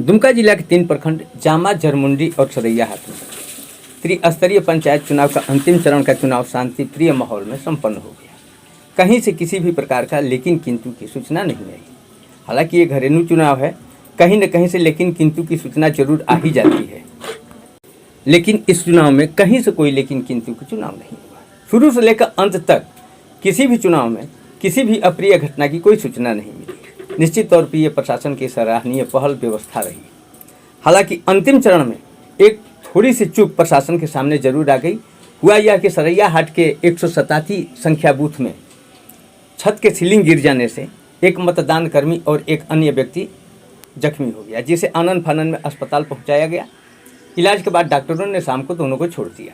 दुमका जिला के 3 प्रखंड जामा, जरमुंडी और सरैयाहाट में त्रिस्तरीय पंचायत चुनाव का अंतिम चरण का चुनाव शांतिप्रिय माहौल में संपन्न हो गया। कहीं से किसी भी प्रकार का लेकिन किंतु की सूचना नहीं आई। हालांकि ये घरेलू चुनाव है, कहीं न कहीं से लेकिन किंतु की सूचना जरूर आ ही जाती है, लेकिन इस चुनाव में कहीं से कोई लेकिन किंतु का चुनाव नहीं हुआ। शुरू से लेकर अंत तक किसी भी चुनाव में किसी भी अप्रिय घटना की कोई सूचना नहीं मिली। निश्चित तौर पर यह प्रशासन की सराहनीय पहल व्यवस्था रही। हालांकि अंतिम चरण में एक थोड़ी सी चूक प्रशासन के सामने जरूर आ गई। हुआ यह कि सरैयाहाट के 187 संख्या बूथ में छत के सीलिंग गिर जाने से एक मतदान कर्मी और एक अन्य व्यक्ति जख्मी हो गया, जिसे आनन फानन में अस्पताल पहुंचाया गया। इलाज के बाद डॉक्टरों ने शाम को दोनों को छोड़ दिया।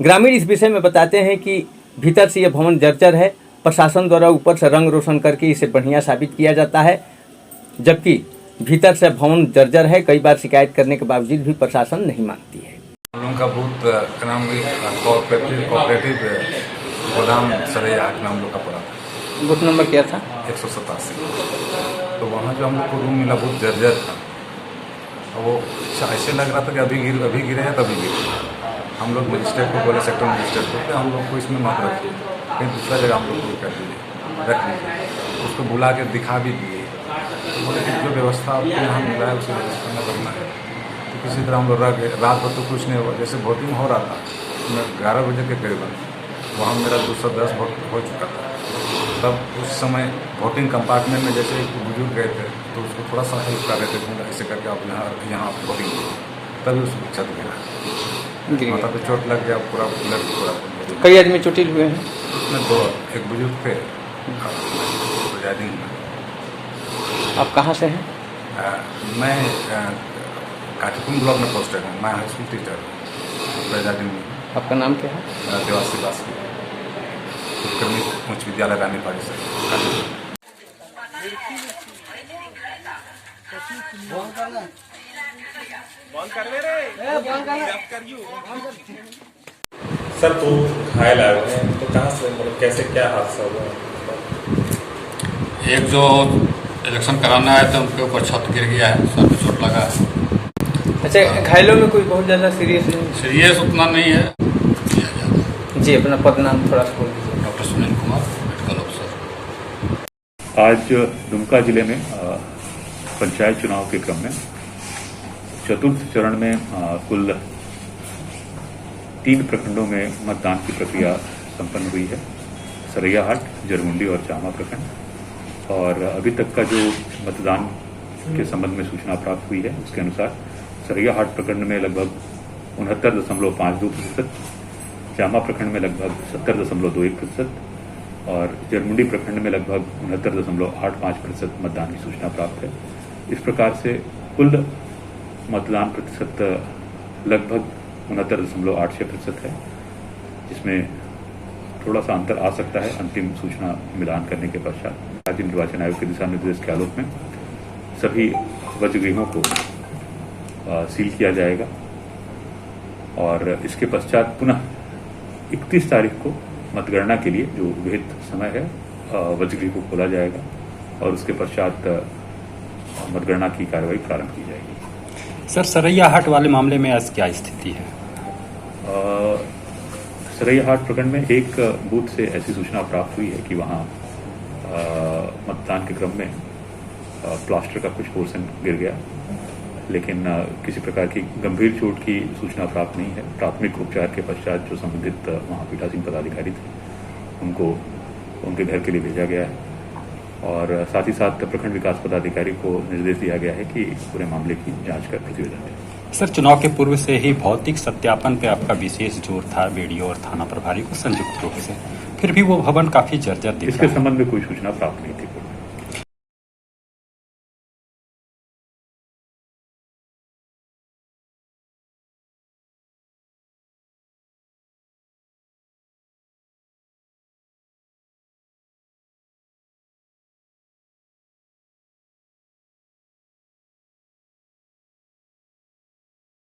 ग्रामीण इस विषय में बताते हैं कि भीतर से यह भवन जर्जर है। प्रशासन द्वारा ऊपर से रंग रोशन करके इसे बढ़िया साबित किया जाता है, जबकि भीतर से भवन जर्जर है। कई बार शिकायत करने के बावजूद भी प्रशासन नहीं मानती है। हम लोगों का बूथ का नाम कोऑपरेटिव गोदाम सरैयाहाट में हम लोग का पड़ा था। बूथ नंबर क्या था? 187। तो वहाँ जो हम लोग को रूम मिला बूथ जर्जर था। वो ऐसे लग रहा था कि अभी गिरे हैं तभी गिरे। हम लोग मजिस्ट्रेट को बोले, सेक्टर मजिस्ट्रेट को, कि हम लोग को इसमें मत रखिए, कहीं दूसरा जगह हम लोग को कर दीजिए, रख लीजिए। उसको बुला के दिखा भी दिए। तो बोले कि जो व्यवस्था आपको यहाँ मिला है उसी व्यवस्था में करना है। तो किसी तरह हम लोग रह गए। रात भर तो कुछ नहीं हुआ। जैसे वोटिंग हो रहा था, मैं 11 बजे के करीबन वहाँ मेरा 210 वोट हो चुका था। तब उस समय वोटिंग कंपार्टमेंट में जैसे एक बुजुर्ग गए थे, तो उसको थोड़ा सा हेल्प कर रहे थे, ऐसे करके आप यहाँ वोटिंग करो। तभी उसको छत गिरा, माथा पे चोट लग गया, पूरा ब्लड पूरा। कई आदमी चोटिल हुए हैं। उसमें 2 एक बुजुर्ग थे। आप कहाँ से हैं? मैं काठीपुर ब्लॉक में पोस्टेड हूँ। मैं हाई स्कूल टीचर हूँ प्रजादिन में। आपका नाम क्या है? देवासी बास्की, उत्क्रमित उच्च विद्यालय रानीपाड़ी से। सर तो घायल आए हुए हैं, तो कहाँ से, मतलब कैसे, क्या हादसा हुआ? एक जो इलेक्शन कराने आए थे उनके ऊपर छत गिर गया है, सर पे चोट लगा है। अच्छा, घायलों में कोई बहुत ज़्यादा सीरियस उतना नहीं है। जी, अपना पद नाम थोड़ा सा बोल दीजिए। Doctor Sunil Kumar, medical officer. आज दुमका जिले में पंचायत चुनाव के क्रम में चतुर्थ चरण में कुल 3 प्रखंडों में मतदान की प्रक्रिया संपन्न हुई है। सरैयाहाट, जरमुंडी और जामा प्रखंड। और अभी तक का जो मतदान के संबंध में सूचना प्राप्त हुई है उसके अनुसार सरैयाहाट प्रखंड में लगभग 69.52%, जामा प्रखंड में लगभग 70.21% और जरमुंडी प्रखंड में लगभग 69.85% मतदान की सूचना प्राप्त है। इस प्रकार से कुल मतदान प्रतिशत लगभग 69.86% है, जिसमें थोड़ा सा अंतर आ सकता है अंतिम सूचना मिलान करने के पश्चात। राज्य निर्वाचन आयोग के दिशा निर्देश के आलोक में सभी वजगृहों को सील किया जाएगा और इसके पश्चात पुनः 31 तारीख को मतगणना के लिए जो विहित समय है वजगृह को खोला जाएगा और उसके पश्चात मतगणना की कार्रवाई प्रारंभ की जाएगी। सर, सरैयाहाट वाले मामले में आज क्या स्थिति है? सरैयाहाट प्रखंड में एक बूथ से ऐसी सूचना प्राप्त हुई है कि वहां मतदान के क्रम में प्लास्टर का कुछ पोर्शन गिर गया, लेकिन किसी प्रकार की गंभीर चोट की सूचना प्राप्त नहीं है। प्राथमिक उपचार के पश्चात जो संबंधित वहां पीठासीन पदाधिकारी थे उनको उनके घर के लिए भेजा गया है और साथ ही साथ प्रखंड विकास पदाधिकारी को निर्देश दिया गया है कि पूरे मामले की जांच कर प्रतिवेदन दें। सर, चुनाव के पूर्व से ही भौतिक सत्यापन पे आपका विशेष जोर था, बीडीओ और थाना प्रभारी को संयुक्त रूप से, फिर भी वो भवन काफी जर्जर दिख रहा है। इसके संबंध में कोई सूचना प्राप्त नहीं थी।